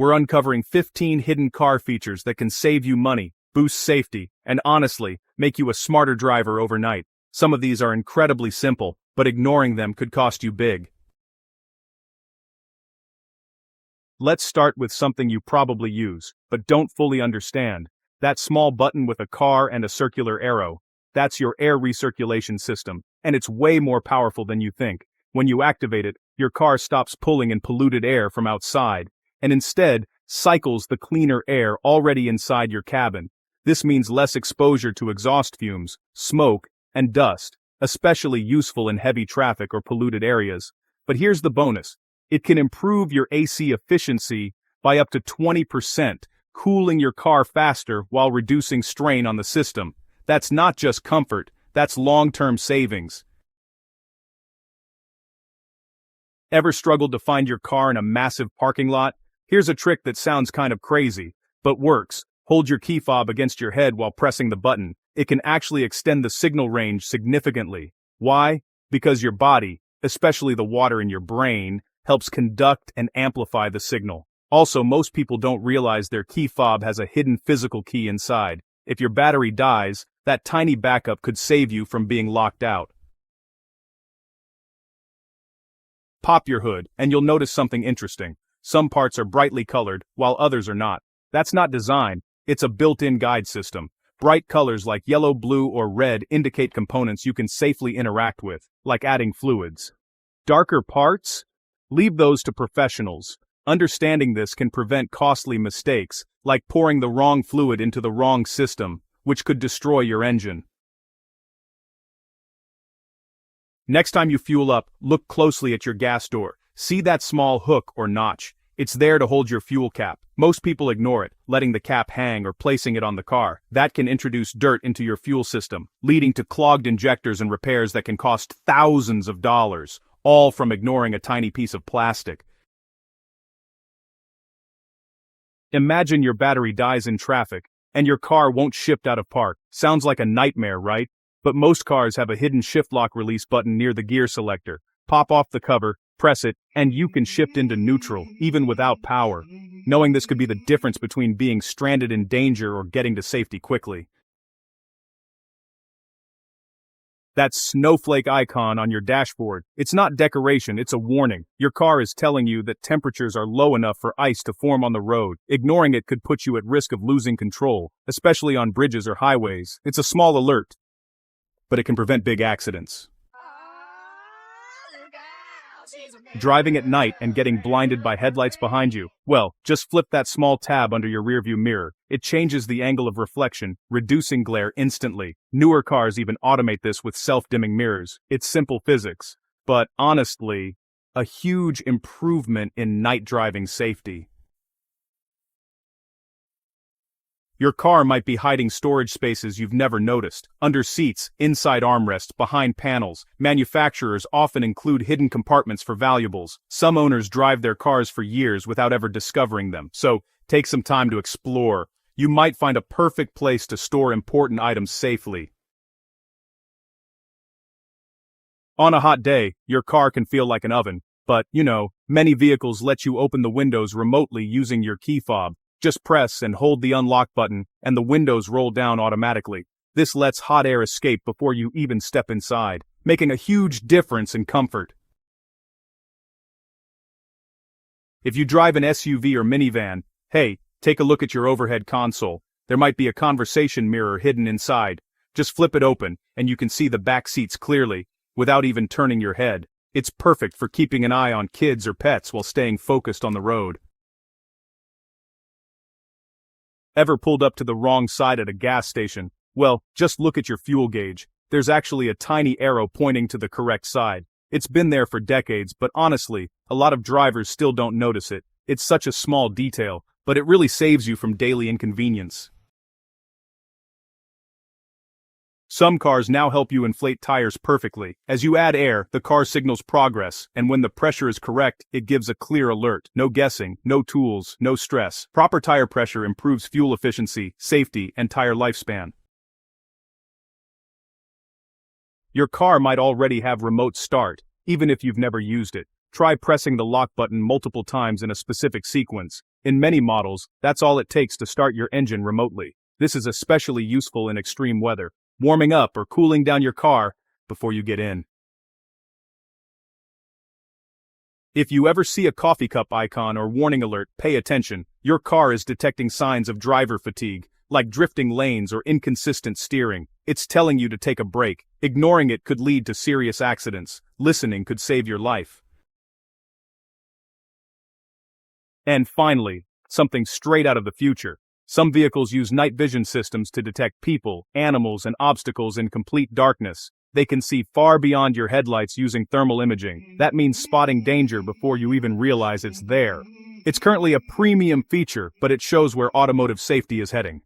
we're uncovering 15 hidden car features that can save you money, boost safety, and honestly, make you a smarter driver overnight. Some of these are incredibly simple, but ignoring them could cost you big. Let's start with something you probably use, but don't fully understand. That small button with a car and a circular arrow. That's your air recirculation system, and it's way more powerful than you think. When you activate it, your car stops pulling in polluted air from outside, and instead, cycles the cleaner air already inside your cabin. This means less exposure to exhaust fumes, smoke, and dust, especially useful in heavy traffic or polluted areas. But here's the bonus. It can improve your AC efficiency by up to 20%, cooling your car faster while reducing strain on the system. That's not just comfort, that's long-term savings. Ever struggled to find your car in a massive parking lot? Here's a trick that sounds kind of crazy, but works. Hold your key fob against your head while pressing the button. It can actually extend the signal range significantly. Why? Because your body, especially the water in your brain, helps conduct and amplify the signal. Also, most people don't realize their key fob has a hidden physical key inside. If your battery dies, that tiny backup could save you from being locked out. Pop your hood, and you'll notice something interesting. Some parts are brightly colored, while others are not. That's not design, it's a built-in guide system. Bright colors like yellow, blue, or red indicate components you can safely interact with, like adding fluids. Darker parts? Leave those to professionals. Understanding this can prevent costly mistakes, like pouring the wrong fluid into the wrong system, which could destroy your engine. Next time you fuel up, look closely at your gas door. See that small hook or notch. It's there to hold your fuel cap. Most people ignore it, letting the cap hang or placing it on the car. That can introduce dirt into your fuel system, leading to clogged injectors and repairs that can cost thousands of dollars, all from ignoring a tiny piece of plastic. Imagine your battery dies in traffic, and your car won't shift out of park. Sounds like a nightmare, right? But most cars have a hidden shift lock release button near the gear selector. Pop off the cover, press it, and you can shift into neutral, even without power. Knowing this could be the difference between being stranded in danger or getting to safety quickly. That snowflake icon on your dashboard, it's not decoration, it's a warning. Your car is telling you that temperatures are low enough for ice to form on the road. Ignoring it could put you at risk of losing control, especially on bridges or highways. It's a small alert, but it can prevent big accidents. Driving at night and getting blinded by headlights behind you? Well, just flip that small tab under your rearview mirror. It changes the angle of reflection, reducing glare instantly. Newer cars even automate this with self-dimming mirrors. It's simple physics, but honestly, a huge improvement in night driving safety. Your car might be hiding storage spaces you've never noticed, under seats, inside armrests, behind panels. Manufacturers often include hidden compartments for valuables. Some owners drive their cars for years without ever discovering them, so take some time to explore. You might find a perfect place to store important items safely. On a hot day, your car can feel like an oven, but, many vehicles let you open the windows remotely using your key fob. Just press and hold the unlock button, and the windows roll down automatically. This lets hot air escape before you even step inside, making a huge difference in comfort. If you drive an SUV or minivan, hey, take a look at your overhead console. There might be a conversation mirror hidden inside. Just flip it open, and you can see the back seats clearly, without even turning your head. It's perfect for keeping an eye on kids or pets while staying focused on the road. Ever pulled up to the wrong side at a gas station? Well, just look at your fuel gauge. There's actually a tiny arrow pointing to the correct side. It's been there for decades, but honestly, a lot of drivers still don't notice it. It's such a small detail, but it really saves you from daily inconvenience. Some cars now help you inflate tires perfectly. As you add air, the car signals progress, and when the pressure is correct, it gives a clear alert. No guessing, no tools, no stress. Proper tire pressure improves fuel efficiency, safety, and tire lifespan. Your car might already have remote start, even if you've never used it. Try pressing the lock button multiple times in a specific sequence. In many models, that's all it takes to start your engine remotely. This is especially useful in extreme weather, warming up or cooling down your car before you get in. If you ever see a coffee cup icon or warning alert, pay attention. Your car is detecting signs of driver fatigue, like drifting lanes or inconsistent steering. It's telling you to take a break. Ignoring it could lead to serious accidents. Listening could save your life. And finally, something straight out of the future. Some vehicles use night vision systems to detect people, animals, and obstacles in complete darkness. They can see far beyond your headlights using thermal imaging. That means spotting danger before you even realize it's there. It's currently a premium feature, but it shows where automotive safety is heading.